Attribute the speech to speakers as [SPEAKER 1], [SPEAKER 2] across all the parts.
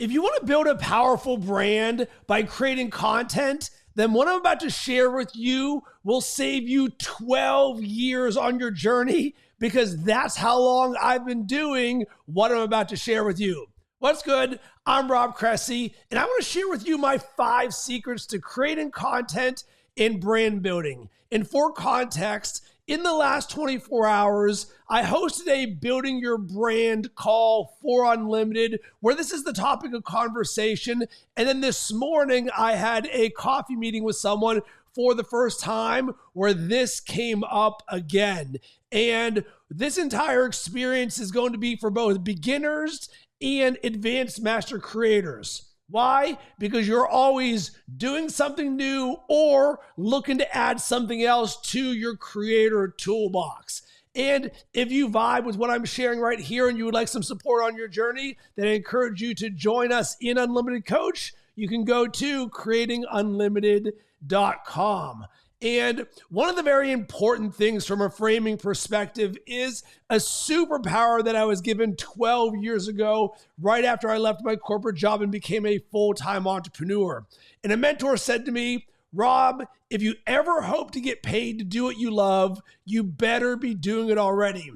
[SPEAKER 1] If you want to build a powerful brand by creating content, then what I'm about to share with you will save you 12 years on your journey, because that's how long I've been doing what I'm about to share with you. What's good? I'm Rob Cressy, and I want to share with you my 5 secrets to creating content in brand building. And for context, in the last 24 hours, I hosted a Building Your Brand call for Unlimited, where this is the topic of conversation. And then this morning, I had a coffee meeting with someone for the first time where this came up again. And this entire experience is going to be for both beginners and advanced master creators. Why? Because you're always doing something new or looking to add something else to your creator toolbox. And if you vibe with what I'm sharing right here and you would like some support on your journey, then I encourage you to join us in Unlimited Coach. You can go to creatingunlimited.com. And one of the very important things from a framing perspective is a superpower that I was given 12 years ago, right after I left my corporate job and became a full-time entrepreneur. And a mentor said to me, Rob, if you ever hope to get paid to do what you love, you better be doing it already.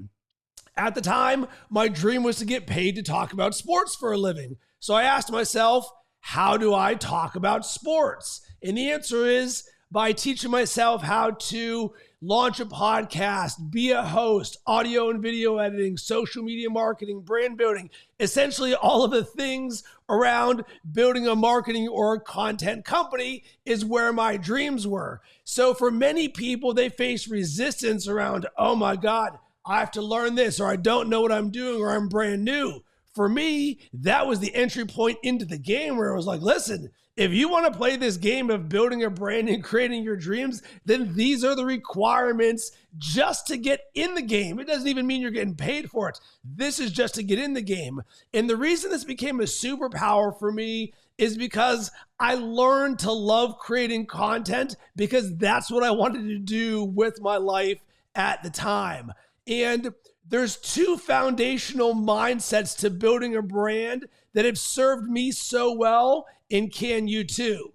[SPEAKER 1] At the time, my dream was to get paid to talk about sports for a living. So I asked myself, how do I talk about sports? And the answer is, by teaching myself how to launch a podcast, be a host, audio and video editing, social media marketing, brand building, essentially all of the things around building a marketing or a content company is where my dreams were. So for many people, they face resistance around, oh my God, I have to learn this, or I don't know what I'm doing, or I'm brand new. For me, that was the entry point into the game where I was like, listen, if you want to play this game of building a brand and creating your dreams, then these are the requirements just to get in the game. It doesn't even mean you're getting paid for it. This is just to get in the game. And the reason this became a superpower for me is because I learned to love creating content, because that's what I wanted to do with my life at the time. And there's 2 foundational mindsets to building a brand that have served me so well, and can you too.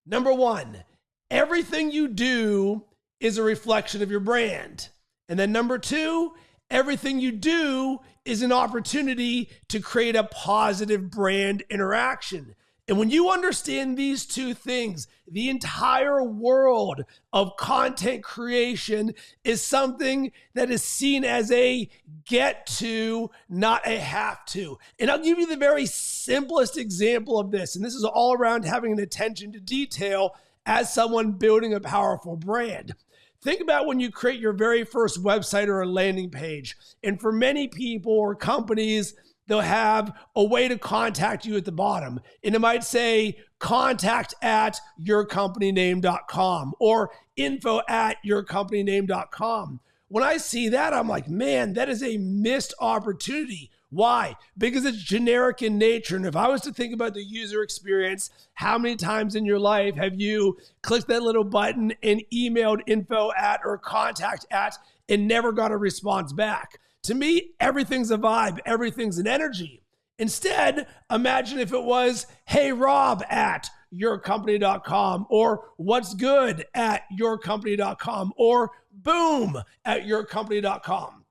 [SPEAKER 1] Number 1, everything you do is a reflection of your brand. And then number 2, everything you do is an opportunity to create a positive brand interaction. And when you understand these 2 things, the entire world of content creation is something that is seen as a get to, not a have to. And I'll give you the very simplest example of this. And this is all around having an attention to detail as someone building a powerful brand. Think about when you create your very first website or a landing page. And for many people or companies, they'll have a way to contact you at the bottom. And it might say contact@yourcompanyname.com or info@yourcompanyname.com. When I see that, I'm like, man, that is a missed opportunity. Why? Because it's generic in nature. And if I was to think about the user experience, how many times in your life have you clicked that little button and emailed info@ or contact@ and never got a response back? To me, everything's a vibe, everything's an energy. Instead, imagine if it was, hey, Rob @yourcompany.com, or what's good @yourcompany.com, or boom @yourcompany.com.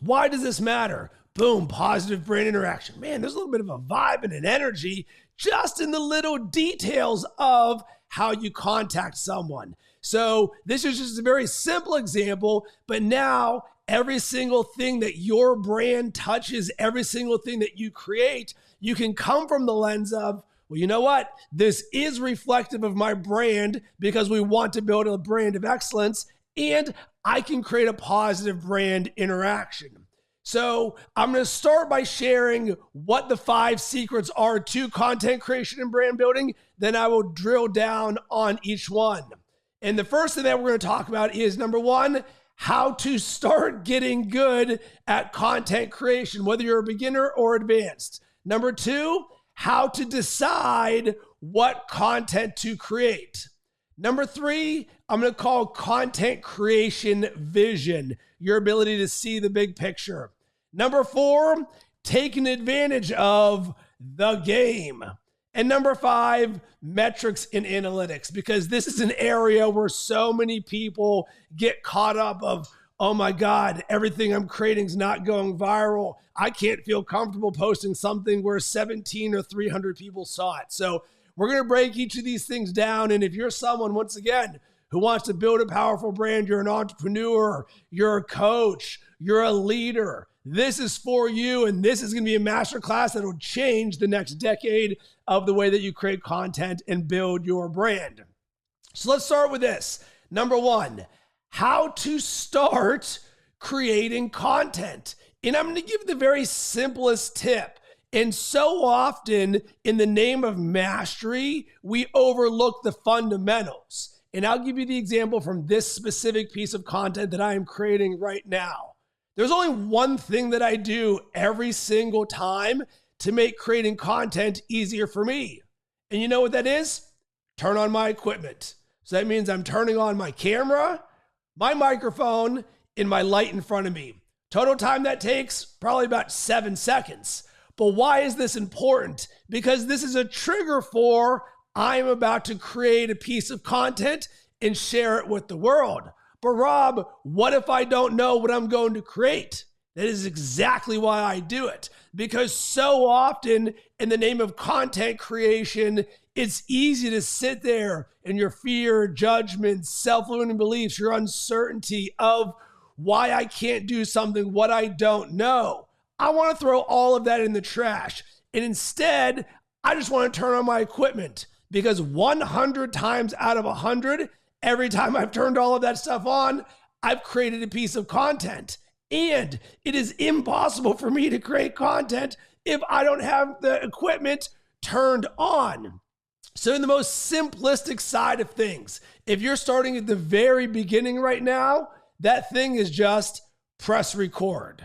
[SPEAKER 1] Why does this matter? Boom, positive brand interaction. Man, there's a little bit of a vibe and an energy just in the little details of how you contact someone. So this is just a very simple example, but now every single thing that your brand touches, every single thing that you create, you can come from the lens of, well, you know what? This is reflective of my brand because we want to build a brand of excellence, and I can create a positive brand interaction. So I'm going to start by sharing what the 5 secrets are to content creation and brand building. Then I will drill down on each one. And the first thing that we're going to talk about is, number 1, how to start getting good at content creation, whether you're a beginner or advanced. Number 2, how to decide what content to create. Number 3, I'm going to call content creation vision, your ability to see the big picture. Number 4, taking advantage of the game. And number 5, metrics and analytics, because this is an area where so many people get caught up of, oh my God, everything I'm creating is not going viral. I can't feel comfortable posting something where 17 or 300 people saw it. So we're going to break each of these things down. And if you're someone, once again, who wants to build a powerful brand, you're an entrepreneur, you're a coach, you're a leader, this is for you. And this is going to be a masterclass that will change the next decade of the way that you create content and build your brand. So let's start with this. Number 1, how to start creating content. And I'm going to give the very simplest tip. And so often in the name of mastery, we overlook the fundamentals. And I'll give you the example from this specific piece of content that I am creating right now. There's only one thing that I do every single time to make creating content easier for me. And you know what that is? Turn on my equipment. So that means I'm turning on my camera, my microphone, and my light in front of me. Total time that takes probably about 7 seconds. But why is this important? Because this is a trigger for I'm about to create a piece of content and share it with the world. But Rob, what if I don't know what I'm going to create? That is exactly why I do it. Because so often in the name of content creation, it's easy to sit there in your fear, judgment, self-limiting beliefs, your uncertainty of why I can't do something, what I don't know. I want to throw all of that in the trash. And instead, I just want to turn on my equipment because 100 times out of 100, every time I've turned all of that stuff on, I've created a piece of content. And it is impossible for me to create content if I don't have the equipment turned on. So in the most simplistic side of things, if you're starting at the very beginning right now, that thing is just press record.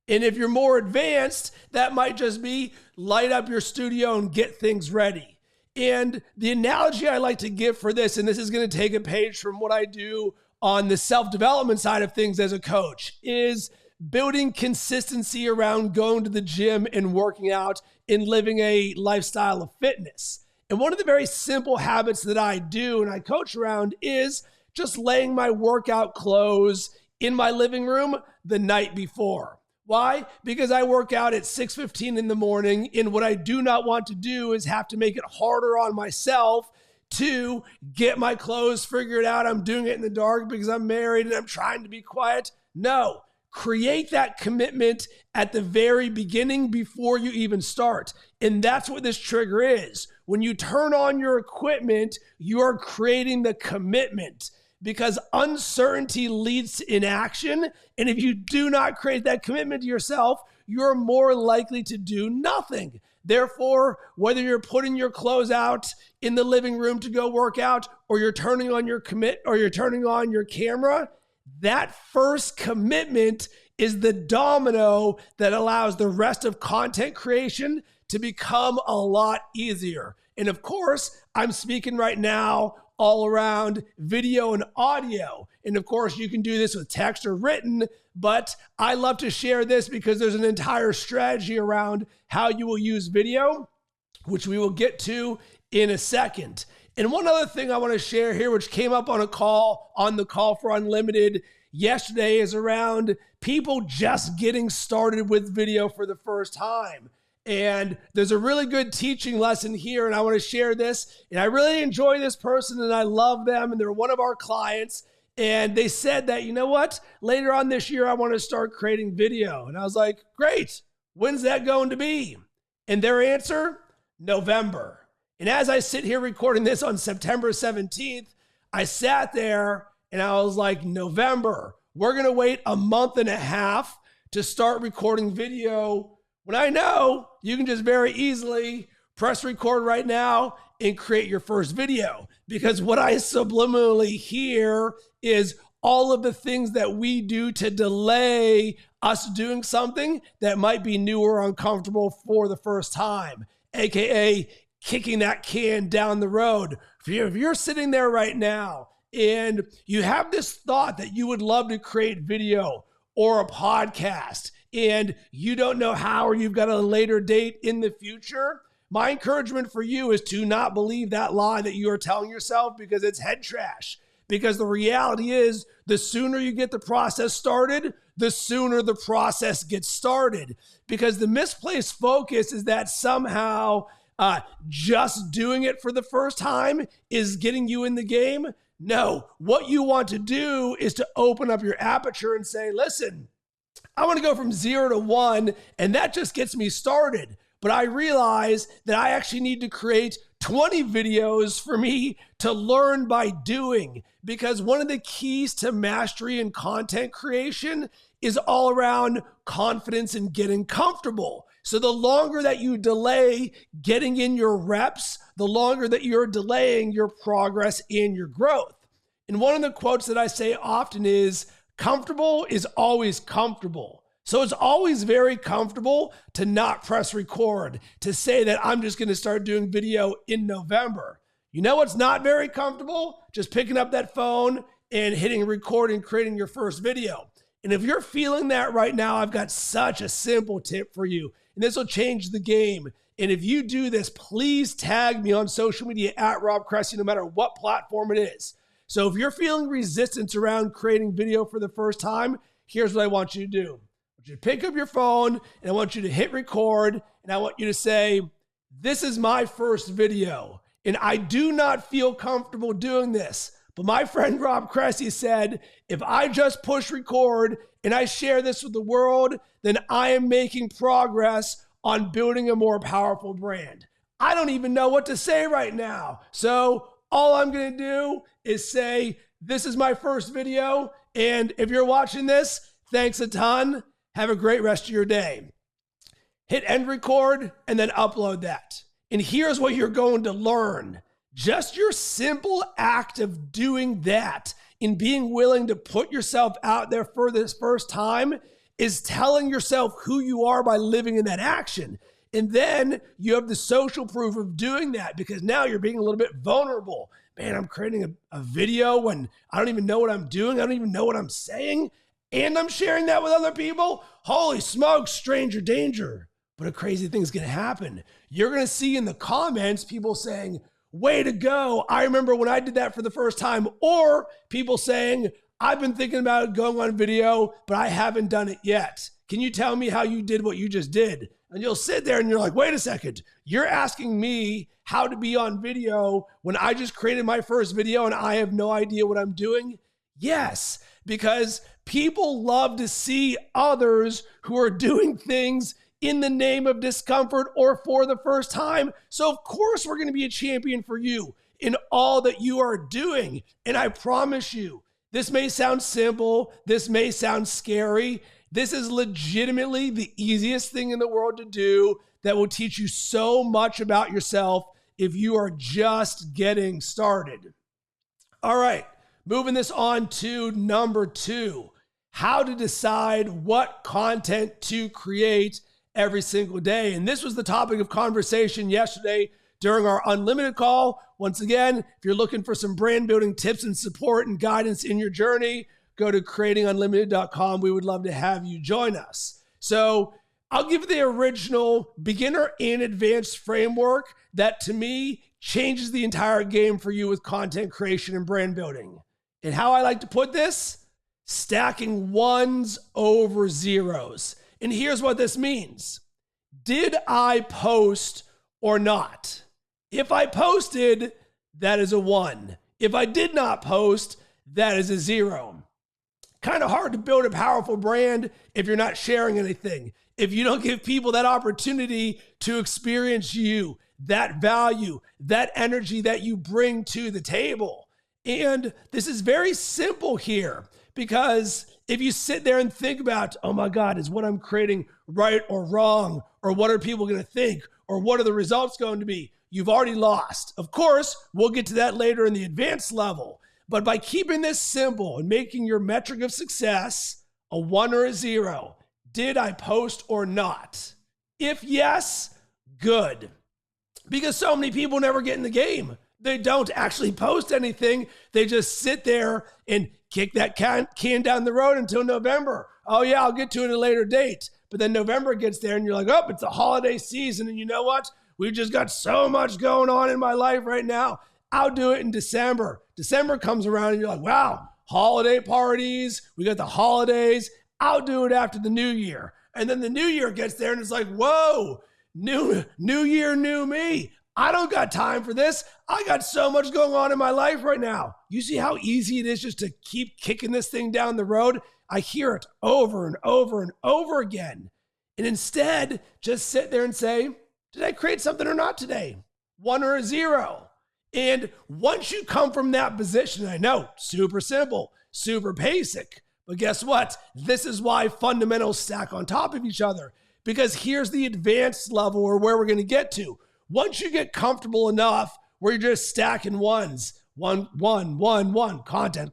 [SPEAKER 1] And if you're more advanced, that might just be light up your studio and get things ready. And the analogy I like to give for this, and this is going to take a page from what I do on the self-development side of things as a coach, is building consistency around going to the gym and working out and living a lifestyle of fitness. And one of the very simple habits that I do and I coach around is just laying my workout clothes in my living room the night before. Why? Because I work out at 6:15 in the morning, and what I do not want to do is have to make it harder on myself to get my clothes figured out. I'm doing it in the dark because I'm married and I'm trying to be quiet. No, create that commitment at the very beginning before you even start. And that's what this trigger is. When you turn on your equipment, you are creating the commitment because uncertainty leads to inaction. And if you do not create that commitment to yourself, you're more likely to do nothing. Therefore, whether you're putting your clothes out in the living room to go work out, or you're turning on your camera, that first commitment is the domino that allows the rest of content creation to become a lot easier. And of course, I'm speaking right now all around video and audio. And of course, you can do this with text or written, but I love to share this because there's an entire strategy around how you will use video, which we will get to in a second. And one other thing I want to share here, which came up on the call for Unlimited yesterday, is around people just getting started with video for the first time. And there's a really good teaching lesson here, and I want to share this. And I really enjoy this person, and I love them, and they're one of our clients. And they said that, you know what, later on this year, I want to start creating video. And I was like, great, when's that going to be? And their answer, November. And as I sit here recording this on September 17th, I sat there and I was like, November, we're going to wait a month and a half to start recording video when I know you can just very easily press record right now and create your first video. Because what I subliminally hear is all of the things that we do to delay us doing something that might be new or uncomfortable for the first time, AKA kicking that can down the road. If you're sitting there right now and you have this thought that you would love to create video or a podcast, and you don't know how, or you've got a later date in the future, my encouragement for you is to not believe that lie that you are telling yourself, because it's head trash. Because the reality is, the sooner you get the process started, the sooner the process gets started. Because the misplaced focus is that somehow just doing it for the first time is getting you in the game. No, what you want to do is to open up your aperture and say, listen, I want to go from 0 to 1, and that just gets me started. But I realize that I actually need to create 20 videos for me to learn by doing, because one of the keys to mastery in content creation is all around confidence and getting comfortable. So the longer that you delay getting in your reps, the longer that you're delaying your progress and your growth. And one of the quotes that I say often is, comfortable is always comfortable. So it's always very comfortable to not press record, to say that I'm just going to start doing video in November. You know what's not very comfortable? Just picking up that phone and hitting record and creating your first video. And if you're feeling that right now, I've got such a simple tip for you, and this will change the game. And if you do this, please tag me on social media at Rob Cressy, no matter what platform it is. So if you're feeling resistance around creating video for the first time, here's what I want you to do. I want you to pick up your phone, and I want you to hit record, and I want you to say, this is my first video, and I do not feel comfortable doing this. But my friend Rob Cressy said, if I just push record and I share this with the world, then I am making progress on building a more powerful brand. I don't even know what to say right now. So all I'm going to do is say, this is my first video. And if you're watching this, thanks a ton. Have a great rest of your day. Hit end record and then upload that. And here's what you're going to learn. Just your simple act of doing that and being willing to put yourself out there for this first time is telling yourself who you are by living in that action. And then you have the social proof of doing that, because now you're being a little bit vulnerable. Man, I'm creating a video when I don't even know what I'm doing. I don't even know what I'm saying. And I'm sharing that with other people. Holy smokes, stranger danger. But a crazy thing's going to happen. You're going to see in the comments people saying, way to go. I remember when I did that for the first time. Or people saying, I've been thinking about going on video, but I haven't done it yet. Can you tell me how you did what you just did? And you'll sit there and you're like, wait a second. You're asking me how to be on video when I just created my first video and I have no idea what I'm doing? Yes, because people love to see others who are doing things in the name of discomfort or for the first time. So of course we're going to be a champion for you in all that you are doing. And I promise you, this may sound simple. This may sound scary. This is legitimately the easiest thing in the world to do that will teach you so much about yourself if you are just getting started. All right, moving this on to number 2, how to decide what content to create every single day. And this was the topic of conversation yesterday during our Unlimited call. Once again, if you're looking for some brand building tips and support and guidance in your journey, go to creatingunlimited.com. We would love to have you join us. So I'll give the original beginner and advanced framework that to me changes the entire game for you with content creation and brand building. And how I like to put this, stacking ones over zeros. And here's what this means. Did I post or not? If I posted, that is a 1. If I did not post, that is a 0. Kind of hard to build a powerful brand if you're not sharing anything. If you don't give people that opportunity to experience you, that value, that energy that you bring to the table. And this is very simple here, because if you sit there and think about, oh my God, is what I'm creating right or wrong? Or what are people going to think? Or what are the results going to be? You've already lost. Of course, we'll get to that later in the advanced level. But by keeping this simple and making your metric of success a 1 or a 0, did I post or not? If yes, good. Because so many people never get in the game. They don't actually post anything. They just sit there and kick that can down the road until November. Oh yeah, I'll get to it at a later date. But then November gets there and you're like, oh, it's the holiday season. And you know what? We've just got so much going on in my life right now. I'll do it in December. December comes around and you're like, wow, holiday parties. We got the holidays. I'll do it after the new year. And then the new year gets there and it's like, whoa, new year, new me. I don't got time for this. I got so much going on in my life right now. You see how easy it is just to keep kicking this thing down the road? I hear it over and over and over again. And instead, just sit there and say, did I create something or not today? 1 or a 0. And once you come from that position, I know, super simple, super basic. But guess what? This is why fundamentals stack on top of each other. Because here's the advanced level or where we're going to get to. Once you get comfortable enough where you're just stacking ones, one, content,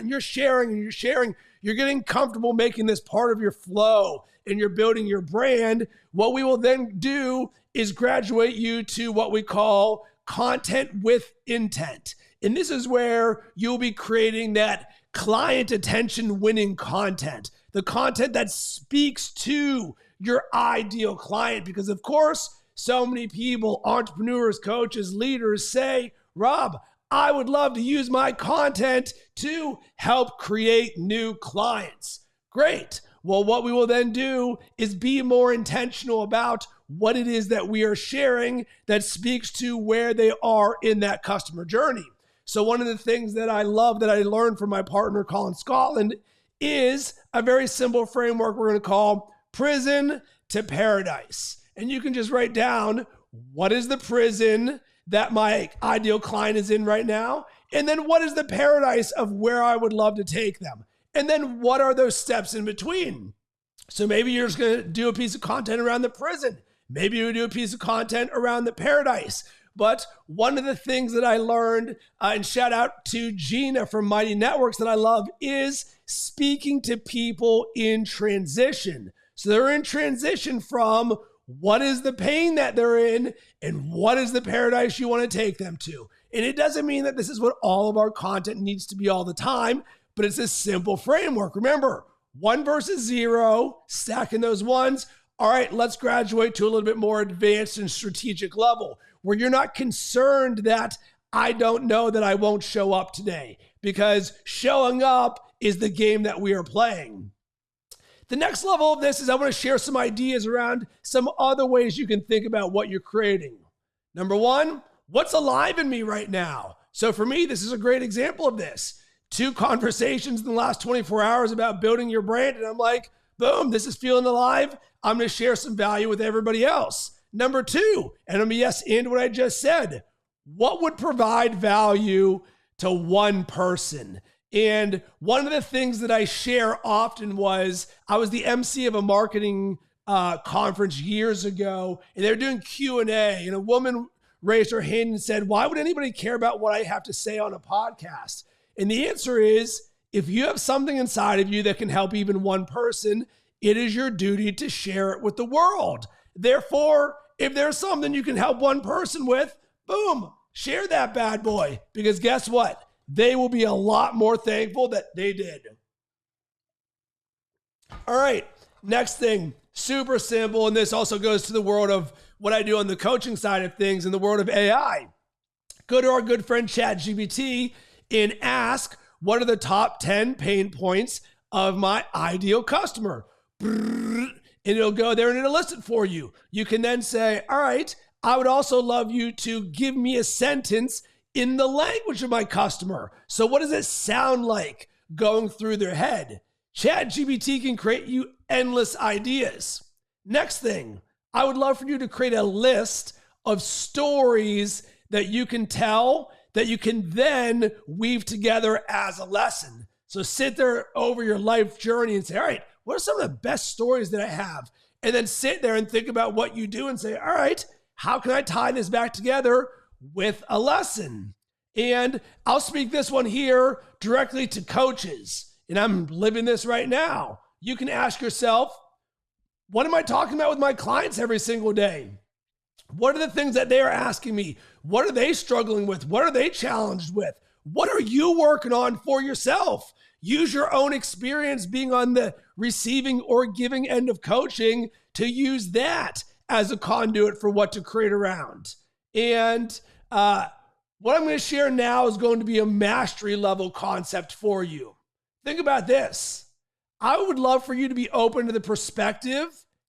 [SPEAKER 1] you're sharing, you're getting comfortable making this part of your flow and you're building your brand. What we will then do is graduate you to what we call content with intent. And this is where you'll be creating that client attention winning content, the content that speaks to your ideal client. Because of course, so many people, entrepreneurs, coaches, leaders say, Rob, I would love to use my content to help create new clients. Great. Well, what we will then do is be more intentional about what it is that we are sharing that speaks to where they are in that customer journey. So one of the things that I love that I learned from my partner, Colin Scotland, is a very simple framework we're going to call prison to paradise. And you can just write down, what is the prison that my ideal client is in right now? And then what is the paradise of where I would love to take them? And then what are those steps in between? So maybe you're just going to do a piece of content around the prison. Maybe you do a piece of content around the paradise. But one of the things that I learned, and shout out to Gina from Mighty Networks that I love, is speaking to people in transition. So they're in transition from what is the pain that they're in and what is the paradise you want to take them to. And it doesn't mean that this is what all of our content needs to be all the time, but it's a simple framework. Remember, 1 versus 0, stacking those ones. All right, let's graduate to a little bit more advanced and strategic level where you're not concerned that I don't know that I won't show up today, because showing up is the game that we are playing. The next level of this is I want to share some ideas around some other ways you can think about what you're creating. Number 1, what's alive in me right now? So for me, this is a great example of this. 2 conversations in the last 24 hours about building your brand. And I'm like, boom, this is feeling alive. I'm going to share some value with everybody else. Number 2, and I'm yes into what I just said. What would provide value to one person? And one of the things that I share often was I was the MC of a marketing conference years ago, and they were doing Q&A, and a woman raised her hand and said, why would anybody care about what I have to say on a podcast? And the answer is, if you have something inside of you that can help even one person, it is your duty to share it with the world. Therefore, if there's something you can help one person with, boom, share that bad boy. Because guess what? They will be a lot more thankful that they did. All right, next thing, super simple. And this also goes to the world of what I do on the coaching side of things in the world of AI. Go to our good friend ChatGPT and ask, what are the top 10 pain points of my ideal customer? And it'll go there and it'll list it for you. You can then say, all right, I would also love you to give me a sentence in the language of my customer. So what does it sound like going through their head? ChatGPT can create you endless ideas. Next thing, I would love for you to create a list of stories that you can tell that you can then weave together as a lesson. So sit there over your life journey and say, all right, what are some of the best stories that I have? And then sit there and think about what you do and say, all right, how can I tie this back together with a lesson? And I'll speak this one here directly to coaches. And I'm living this right now. You can ask yourself, what am I talking about with my clients every single day? What are the things that they are asking me? What are they struggling with? What are they challenged with? What are you working on for yourself? Use your own experience being on the receiving or giving end of coaching to use that as a conduit for what to create around. And what I'm going to share now is going to be a mastery level concept for you. Think about this. I would love for you to be open to the perspective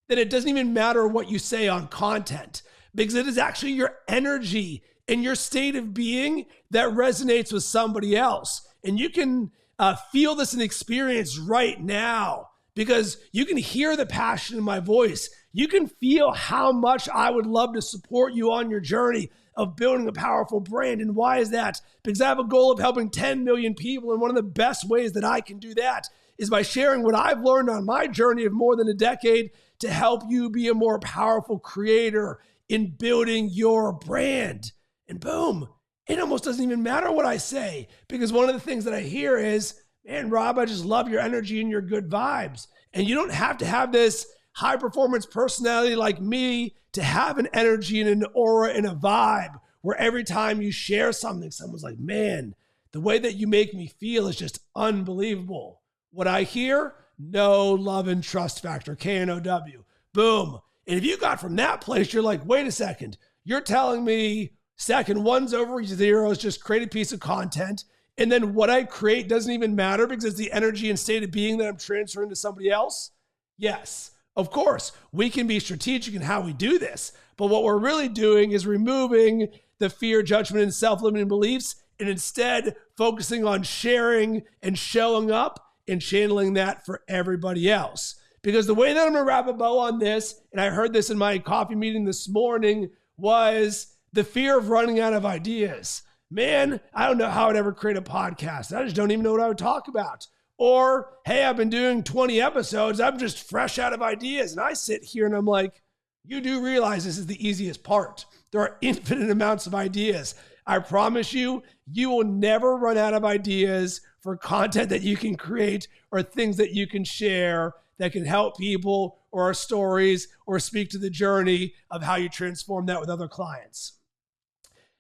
[SPEAKER 1] that it doesn't even matter what you say on content, because it is actually your energy and your state of being that resonates with somebody else. And you can feel this and experience right now, because you can hear the passion in my voice. You can feel how much I would love to support you on your journey of building a powerful brand. And why is that? Because I have a goal of helping 10 million people. And one of the best ways that I can do that is by sharing what I've learned on my journey of more than a decade to help you be a more powerful creator in building your brand. And boom, it almost doesn't even matter what I say, because one of the things that I hear is, man, Rob, I just love your energy and your good vibes. And you don't have to have this high performance personality like me to have an energy and an aura and a vibe where every time you share something, someone's like, man, the way that you make me feel is just unbelievable. What I hear, know, love, and trust factor, KNOW. Boom. And if you got from that place, you're like, wait a second, you're telling me second one's over zero is just create a piece of content, and then what I create doesn't even matter because it's the energy and state of being that I'm transferring to somebody else? Yes, of course, we can be strategic in how we do this, but what we're really doing is removing the fear, judgment, and self-limiting beliefs, and instead focusing on sharing and showing up and channeling that for everybody else. Because the way that I'm going to wrap a bow on this, and I heard this in my coffee meeting this morning, was the fear of running out of ideas. Man, I don't know how I'd ever create a podcast. I just don't even know what I would talk about. Or, hey, I've been doing 20 episodes. I'm just fresh out of ideas. And I sit here and I'm like, you do realize this is the easiest part. There are infinite amounts of ideas. I promise you, you will never run out of ideas for content that you can create or things that you can share that can help people or our stories or speak to the journey of how you transform that with other clients.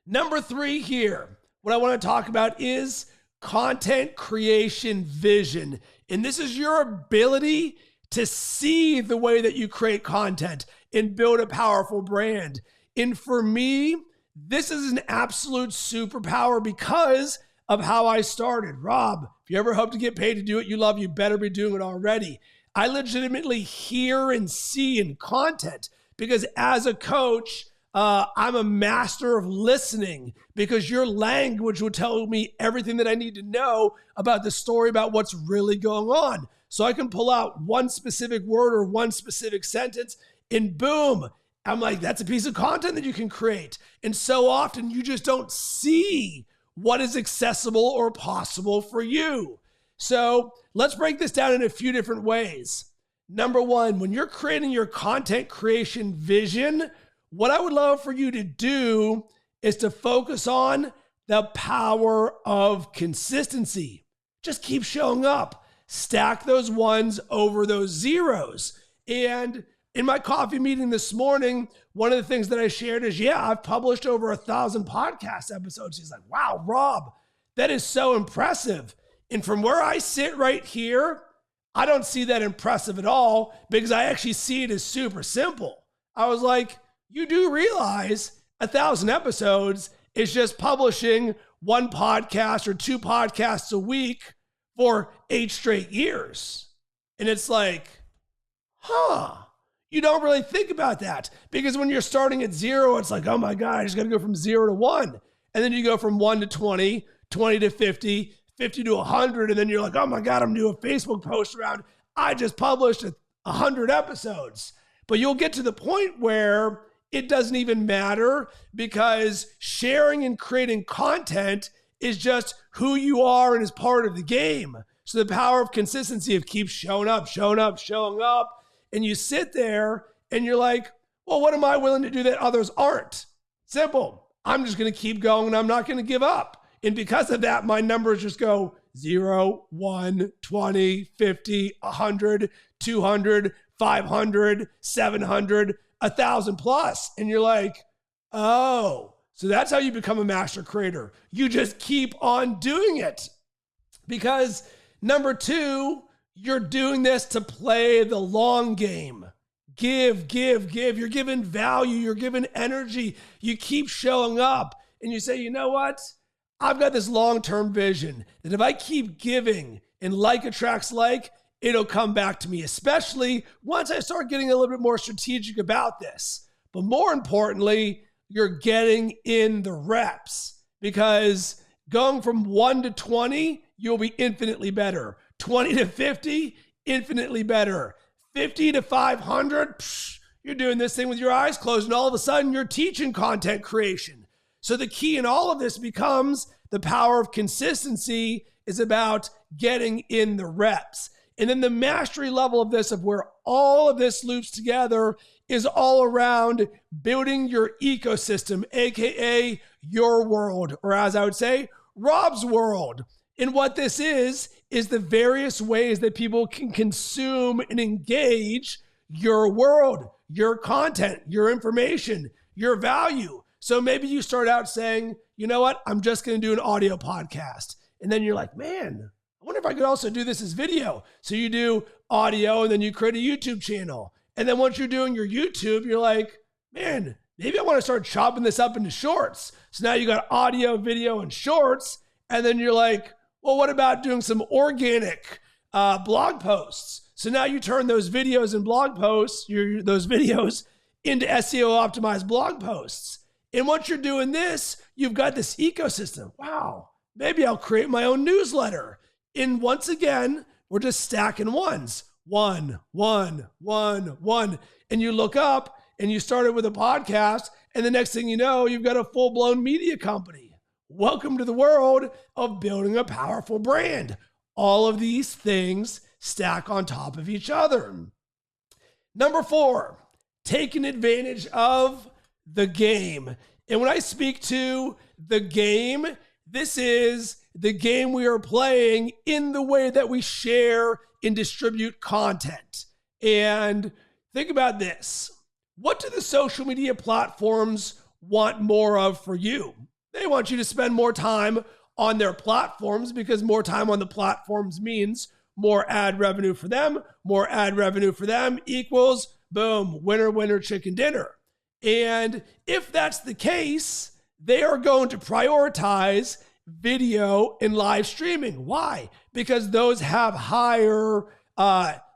[SPEAKER 1] Number 3 here, what I want to talk about is content creation vision. And this is your ability to see the way that you create content and build a powerful brand. And for me, this is an absolute superpower because of how I started. Rob, if you ever hope to get paid to do what you love, you better be doing it already. I legitimately hear and see in content because as a coach, I'm a master of listening, because your language will tell me everything that I need to know about the story, about what's really going on. So I can pull out one specific word or one specific sentence and boom, I'm like, that's a piece of content that you can create. And so often you just don't see what is accessible or possible for you. So let's break this down in a few different ways. Number 1, when you're creating your content creation vision, what I would love for you to do is to focus on the power of consistency. Just keep showing up. Stack those ones over those zeros. And in my coffee meeting this morning, one of the things that I shared is, I've published over 1,000 podcast episodes. He's like, wow, Rob, that is so impressive. And from where I sit right here, I don't see that impressive at all because I actually see it as super simple. I was like, you do realize 1,000 episodes is just publishing one podcast or 2 podcasts a week for 8 straight years. And it's like, you don't really think about that because when you're starting at 0, it's like, oh my God, I just got to go from 0 to 1. And then you go from 1 to 20, 20 to 50, 50 to 100. And then you're like, oh my God, I'm doing a Facebook post around, I just published 100 episodes. But you'll get to the point where it doesn't even matter because sharing and creating content is just who you are and is part of the game. So the power of consistency of keep showing up, and you sit there and you're like, well, what am I willing to do that others aren't? Simple. I'm just going to keep going and I'm not going to give up. And because of that, my numbers just go 0, 1, 20, 50, 100, 200, 500, 700, 1,000 plus. And you're like, oh, so that's how you become a master creator. You just keep on doing it because Number two, you're doing this to play the long game. Give. You're giving value. You're giving energy. You keep showing up and you say, you know what? I've got this long-term vision that if I keep giving and like attracts like, it'll come back to me, especially once I start getting a little bit more strategic about this. But more importantly, you're getting in the reps, because going from 1 to 20, you'll be infinitely better. 20 to 50, infinitely better. 50 to 500, you're doing this thing with your eyes closed, and all of a sudden you're teaching content creation. So the key in all of this becomes the power of consistency is about getting in the reps. And then the mastery level of this, of where all of this loops together, is all around building your ecosystem, AKA your world, or as I would say, Rob's world. And what this is the various ways that people can consume and engage your world, your content, your information, your value. So maybe you start out saying, you know what, I'm just going to do an audio podcast. And then you're like, man, I wonder if I could also do this as video. So you do audio and then you create a YouTube channel. And then once you're doing your YouTube, you're like, man, maybe I want to start chopping this up into shorts. So now you got audio, video, and shorts. And then you're like, well, what about doing some organic blog posts? So now you turn those videos and blog posts, those videos into SEO optimized blog posts. And once you're doing this, you've got this ecosystem. Wow, maybe I'll create my own newsletter. And once again, we're just stacking ones. One. And you look up and you started with a podcast, and the next thing you know, you've got a full-blown media company. Welcome to the world of building a powerful brand. All of these things stack on top of each other. Number 4, taking advantage of the game. And when I speak to the game, this is the game we are playing in the way that we share and distribute content. And think about this. What do the social media platforms want more of for you? They want you to spend more time on their platforms, because more time on the platforms means more ad revenue for them. More ad revenue for them equals, boom, winner, chicken dinner. And if that's the case, they are going to prioritize video and live streaming. Why? Because those have higher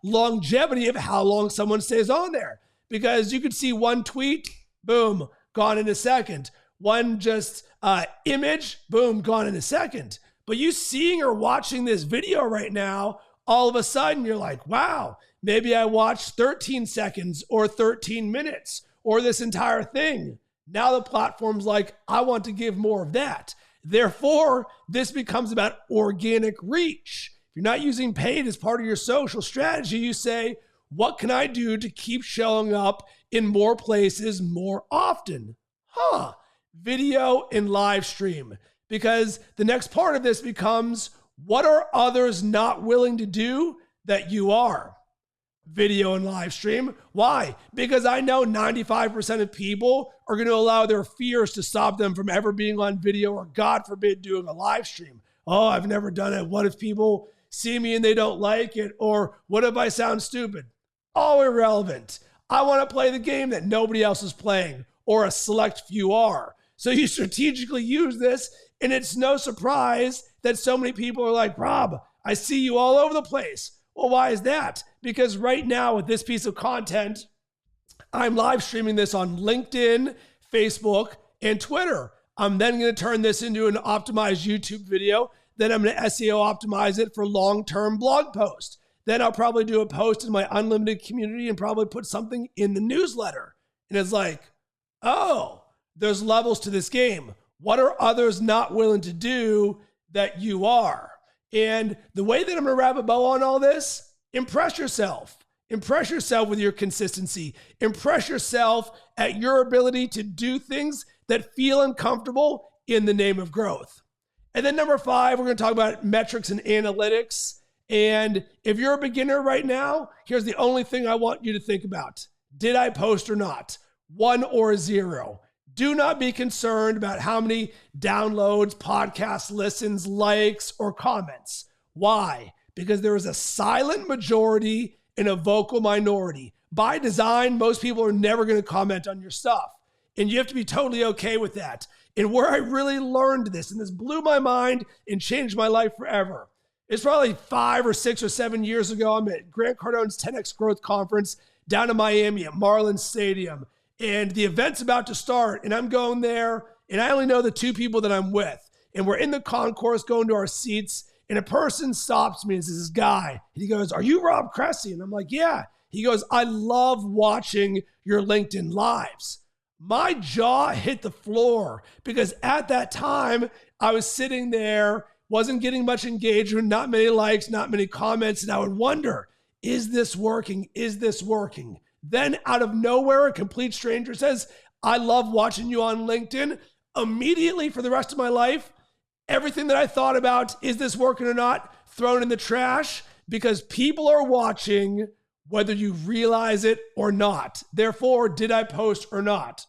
[SPEAKER 1] longevity of how long someone stays on there. Because you could see one tweet, boom, gone in a second. One just image, boom, gone in a second. But you seeing or watching this video right now, all of a sudden you're like, wow, maybe I watched 13 seconds or 13 minutes or this entire thing. Now the platform's like, I want to give more of that. Therefore, this becomes about organic reach. If you're not using paid as part of your social strategy, you say, what can I do to keep showing up in more places more often? Video and live stream. Because the next part of this becomes, what are others not willing to do that you are? Video and live stream. Why? Because I know 95% of people are going to allow their fears to stop them from ever being on video, or God forbid, doing a live stream. Oh, I've never done it. What if people see me and they don't like it? Or what if I sound stupid? All irrelevant. I want to play the game that nobody else is playing, or a select few are. So you strategically use this, and it's no surprise that so many people are like, Rob, I see you all over the place. Well, why is that? Because right now with this piece of content, I'm live streaming this on LinkedIn, Facebook, and Twitter. I'm then going to turn this into an optimized YouTube video. Then I'm going to SEO optimize it for long-term blog posts. Then I'll probably do a post in my unlimited community and probably put something in the newsletter. And it's like, oh, there's levels to this game. What are others not willing to do that you are? And the way that I'm going to wrap a bow on all this, impress yourself. Impress yourself with your consistency. Impress yourself at your ability to do things that feel uncomfortable in the name of growth. And then number 5, we're going to talk about metrics and analytics. And if you're a beginner right now, here's the only thing I want you to think about. Did I post or not? 1 or 0. Do not be concerned about how many downloads, podcast listens, likes, or comments. Why? because there is a silent majority and a vocal minority. By design, most people are never going to comment on your stuff. And you have to be totally okay with that. And where I really learned this, and this blew my mind and changed my life forever. It's probably 5 or 6 or 7 years ago. I'm at Grant Cardone's 10X Growth Conference down in Miami at Marlins Stadium. And the event's about to start. And I'm going there, and I only know the 2 people that I'm with. And we're in the concourse going to our seats. And a person stops me and says, this guy. And he goes, are you Rob Cressy? And I'm like, yeah. He goes, I love watching your LinkedIn lives. My jaw hit the floor because at that time I was sitting there, wasn't getting much engagement, not many likes, not many comments. And I would wonder, is this working? Is this working? Then out of nowhere, a complete stranger says, I love watching you on LinkedIn. Immediately for the rest of my life, everything that I thought about, is this working or not, thrown in the trash because people are watching whether you realize it or not. Therefore, did I post or not?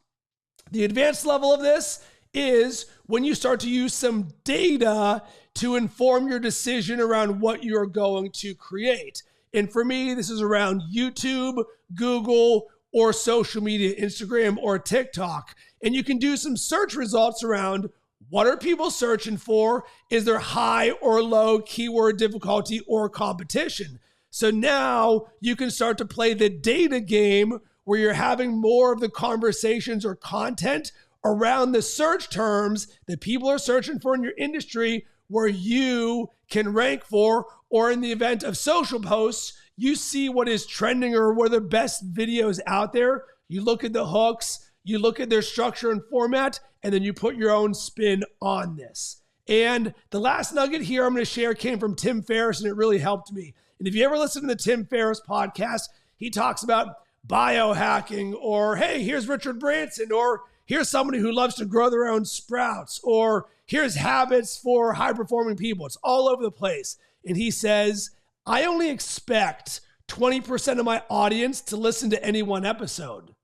[SPEAKER 1] The advanced level of this is when you start to use some data to inform your decision around what you're going to create. And for me, this is around YouTube, Google, or social media, Instagram or TikTok. And you can do some search results around what are people searching for? Is there high or low keyword difficulty or competition? So now you can start to play the data game where you're having more of the conversations or content around the search terms that people are searching for in your industry where you can rank for, or in the event of social posts, you see what is trending or what are the best videos out there. You look at the hooks, you look at their structure and format, and then you put your own spin on this. And the last nugget here I'm going to share came from Tim Ferriss, and it really helped me. And if you ever listen to the Tim Ferriss podcast, he talks about biohacking, or hey, here's Richard Branson, or here's somebody who loves to grow their own sprouts, or here's habits for high-performing people. It's all over the place. And he says, I only expect 20% of my audience to listen to any one episode.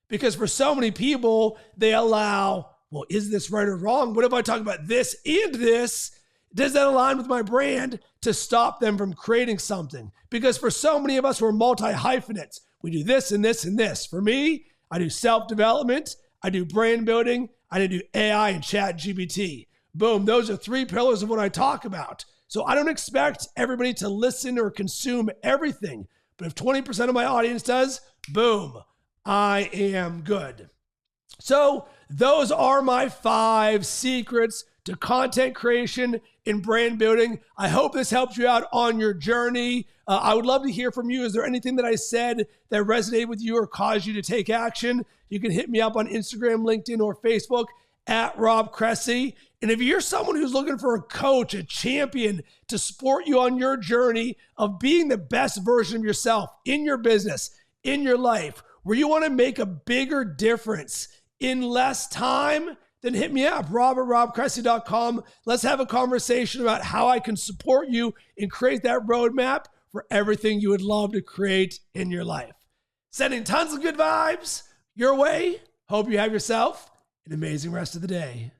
[SPEAKER 1] Because for so many people, they allow, well, is this right or wrong? What if I talk about this and this? Does that align with my brand? To stop them from creating something. Because for so many of us, we're multi-hyphenates. We do this and this and this. For me, I do self-development, I do brand building, I do AI and chat GPT. Boom, those are 3 pillars of what I talk about. So I don't expect everybody to listen or consume everything. But if 20% of my audience does, boom, I am good. So those are my 5 secrets to content creation and brand building. I hope this helps you out on your journey. I would love to hear from you. Is there anything that I said that resonated with you or caused you to take action? You can hit me up on Instagram, LinkedIn, or Facebook at Rob Cressy. And if you're someone who's looking for a coach, a champion to support you on your journey of being the best version of yourself in your business, in your life, where you want to make a bigger difference in less time, then hit me up, rob@robcressy.com. Let's have a conversation about how I can support you and create that roadmap for everything you would love to create in your life. Sending tons of good vibes your way. Hope you have yourself an amazing rest of the day.